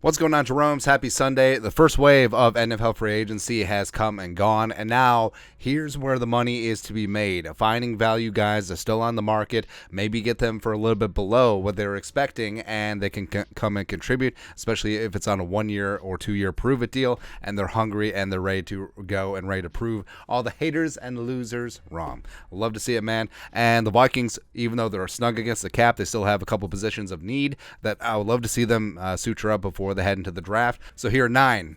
What's going on, Jerome's? Happy Sunday. The first wave of NFL free agency has come and gone, and now here's where the money is to be made. Finding value guys that are still on the market, maybe get them for a little bit below what they were expecting, and they can come and contribute, especially if it's on a 1 year or 2 year prove-it deal, and they're hungry and they're ready to go and ready to prove all the haters and losers wrong. Love to see it, man. And the Vikings, even though they're snug against the cap, they still have a couple positions of need that I would love to see them suture up before they head into the draft. So here are 9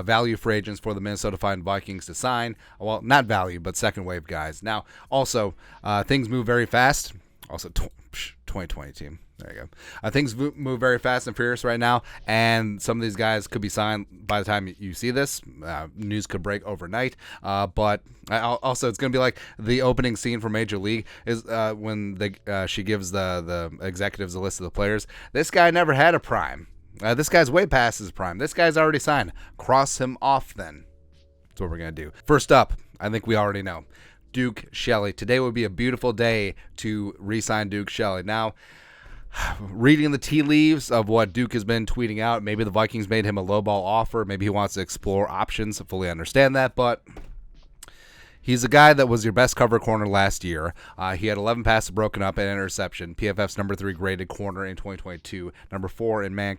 value free agents for the Minnesota Vikings to sign. Well, not value, but second wave guys. Now, also, things move very fast. Also, 2020 team. There you go. Things move very fast and furious right now, and some of these guys could be signed by the time you see this. News could break overnight, but also it's going to be like the opening scene for Major League is when she gives the executives a list of the players. This guy never had a prime. This guy's way past his prime. This guy's already signed. Cross him off then. That's what we're going to do. First up, I think we already know, Duke Shelley. Today would be a beautiful day to re-sign Duke Shelley. Now, reading the tea leaves of what Duke has been tweeting out, maybe the Vikings made him a lowball offer. Maybe he wants to explore options. I fully understand that, but he's a guy that was your best cover corner last year. He had 11 passes broken up and an interception. PFF's number 3 graded corner in 2022. Number 2 in man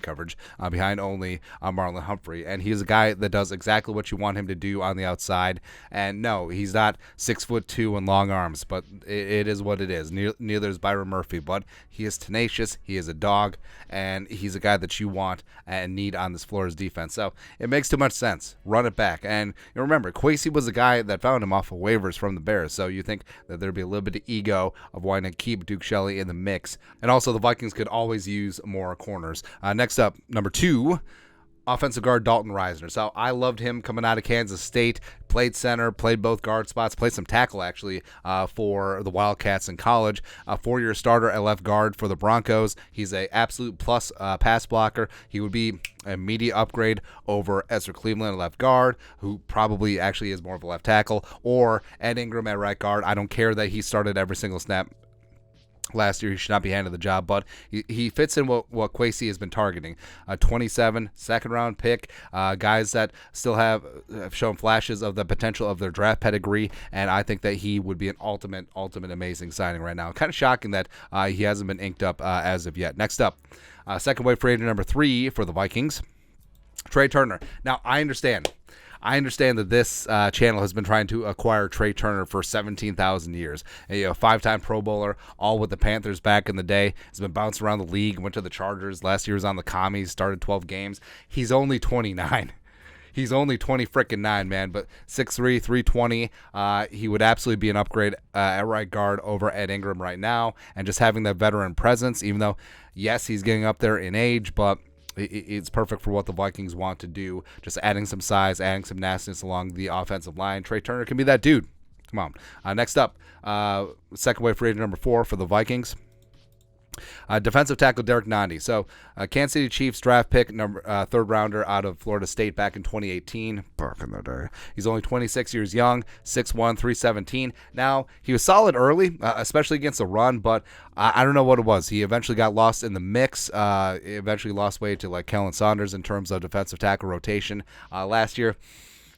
coverage, behind only Marlon Humphrey. And he's a guy that does exactly what you want him to do on the outside. And no, he's not 6'2" and long arms, but it is what it is. Neither is Byron Murphy, but he is tenacious. He is a dog, and he's a guy that you want and need on this Florida's defense. So it makes too much sense. Run it back. And remember, Kwesi was the guy that found him off of waivers from the Bears, so you think that there'd be a little bit of ego of wanting to keep Duke Shelley in the mix. And also the Vikings could always use more corners. Next up, number 2, offensive guard Dalton Reisner. So I loved him coming out of Kansas State. Played center, played both guard spots, played some tackle actually for the Wildcats in college. A 4-year starter at left guard for the Broncos. He's a absolute plus pass blocker. He would be an immediate upgrade over Ezra Cleveland at left guard, who probably actually is more of a left tackle, or Ed Ingram at right guard. I don't care that he started every single snap last year. He should not be handed the job, but he fits in what Kwesi has been targeting. 27 second-round pick, guys that still have shown flashes of the potential of their draft pedigree, and I think that he would be an ultimate amazing signing right now. Kind of shocking that he hasn't been inked up as of yet. Next up, second wave free agent number 3 for the Vikings, Trey Turner. Now, I understand that this channel has been trying to acquire Trey Turner for 17,000 years. A 5-time Pro Bowler, all with the Panthers back in the day. He's been bounced around the league, went to the Chargers. Last year was on the Commies, started 12 games. He's only 29. He's only 29, man, but 6'3", 320. He would absolutely be an upgrade at right guard over Ed Ingram right now. And just having that veteran presence, even though, yes, he's getting up there in age, but it's perfect for what the Vikings want to do. Just adding some size, adding some nastiness along the offensive line. Trey Turner can be that dude. Come on. Next up, second wave free agent number 4 for the Vikings, defensive tackle Derek Nandi. So Kansas City Chiefs draft pick, third rounder out of Florida State back in 2018. Back in the day. He's only 26 years young, 6'1", 317. Now, he was solid early, especially against the run, but I don't know what it was. He eventually got lost in the mix. Eventually lost weight to like Kellen Saunders in terms of defensive tackle rotation last year.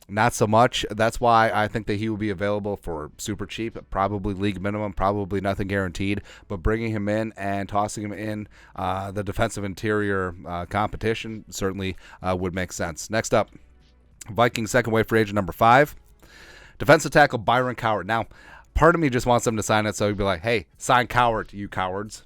Not so much. That's why I think that he will be available for super cheap, probably league minimum, probably nothing guaranteed. But bringing him in and tossing him in the defensive interior competition certainly would make sense. Next up, Vikings second wave free agent number 5, defensive tackle Byron Cowart. Now, part of me just wants them to sign it so he'd be like, hey, sign Cowart, you cowards.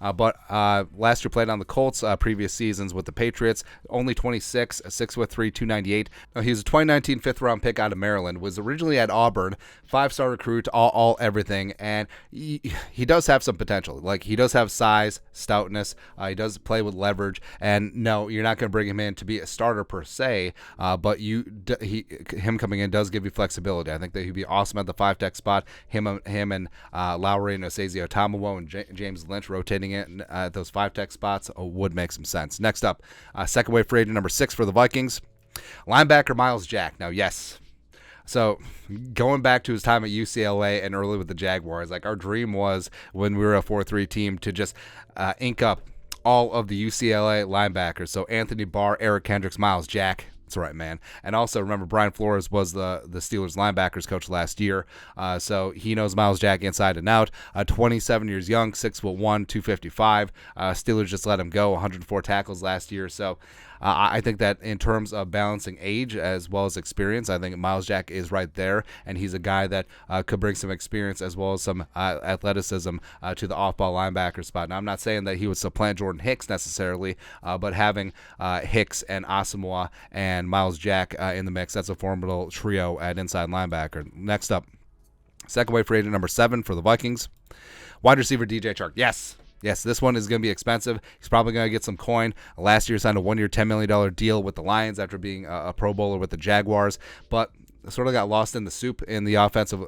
But last year played on the Colts, previous seasons with the Patriots, only 26, 6'3", 298. He was a 2019 5th-round pick out of Maryland, was originally at Auburn, 5-star recruit, all everything, and he does have some potential. Like, he does have size, stoutness, he does play with leverage, and no, you're not going to bring him in to be a starter per se, but him coming in does give you flexibility. I think that he'd be awesome at the 5-tech spot. Him and Lowry and Osazio Tomowo and James Lynch rotating it at those 5-tech spots would make some sense. Next up, second wave free agent number 6 for the Vikings, linebacker Myles Jack. Now, yes, so going back to his time at UCLA and early with the Jaguars, like our dream was when we were a 4-3 team to just ink up all of the UCLA linebackers. So Anthony Barr, Eric Kendricks, Myles Jack. That's right, man. And also, remember, Brian Flores was the Steelers linebackers coach last year, so he knows Myles Jack inside and out. 27 years young, 6'1", 255. Steelers just let him go, 104 tackles last year. So I think that in terms of balancing age as well as experience, I think Myles Jack is right there, and he's a guy that could bring some experience as well as some athleticism to the off-ball linebacker spot. Now, I'm not saying that he would supplant Jordan Hicks necessarily, but having Hicks and Asamoah and Myles Jack in the mix, that's a formidable trio at inside linebacker. Next up, second wave free agent number 7 for the Vikings, wide receiver DJ Chark. Yes, this one is going to be expensive. He's probably going to get some coin. Last year signed a 1-year, $10 million deal with the Lions after being a Pro Bowler with the Jaguars, but sort of got lost in the soup in the offensive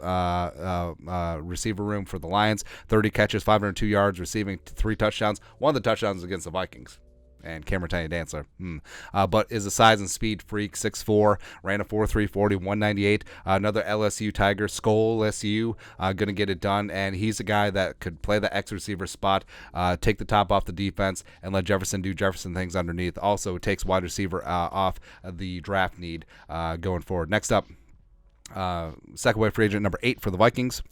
receiver room for the Lions. 30 catches, 502 yards, receiving 3 touchdowns. One of the touchdowns against the Vikings. And Cameron Tiny Dancer. But is a size and speed freak, 6'4", ran a 4.3 40, 198. Another LSU Tiger, Skull LSU, going to get it done. And he's a guy that could play the X receiver spot, take the top off the defense, and let Jefferson do Jefferson things underneath. Also, it takes wide receiver off the draft need going forward. Next up, second wave free agent number 8 for the Vikings,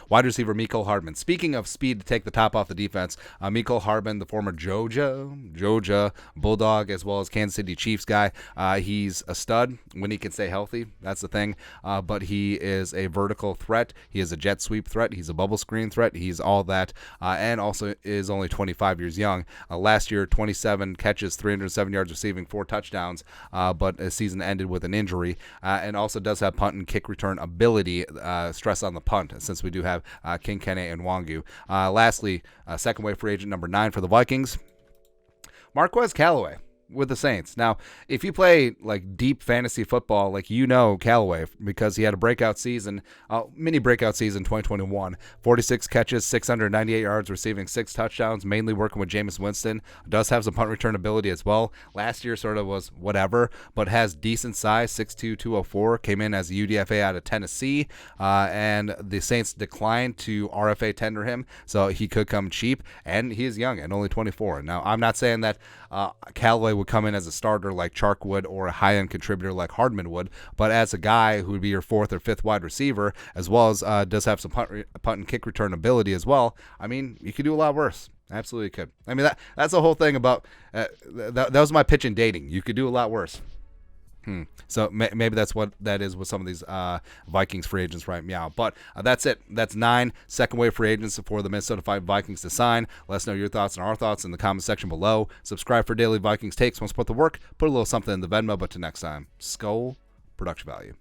wide receiver Mecole Hardman. Speaking of speed to take the top off the defense, Mecole Hardman, the former Georgia Bulldog as well as Kansas City Chiefs guy, he's a stud when he can stay healthy. That's the thing. But he is a vertical threat. He is a jet sweep threat. He's a bubble screen threat. He's all that, and also is only 25 years young. Last year, 27 catches, 307 yards receiving, 4 touchdowns, but his season ended with an injury, and also does have punt and kick return ability, stress on the punt, since we do have King Kene and Wangu. Lastly, second wave free agent number 9 for the Vikings, Marquez Callaway with the Saints. Now, if you play like deep fantasy football, like Callaway, because he had a breakout season, mini breakout season 2021, 46 catches, 698 yards, receiving 6 touchdowns, mainly working with Jameis Winston. Does have some punt return ability as well. Last year sort of was whatever, but has decent size, 6'2", 204, came in as a UDFA out of Tennessee, and the Saints declined to RFA tender him, so he could come cheap, and he is young and only 24. Now, I'm not saying that Callaway would come in as a starter like Chark would or a high-end contributor like Hardman would, but as a guy who would be your 4th or 5th wide receiver, as well as does have some punt and kick return ability as well, I mean, you could do a lot worse. Absolutely could. I mean, that's the whole thing about that was my pitch in dating. You could do a lot worse. So maybe that's what that is with some of these Vikings free agents right now. But that's it. That's 9 second wave free agents for the Minnesota Vikings to sign. Let us know your thoughts and our thoughts in the comment section below. Subscribe for daily Vikings takes. Want to support the work? Put a little something in the Venmo. But till next time, Skull Production Value.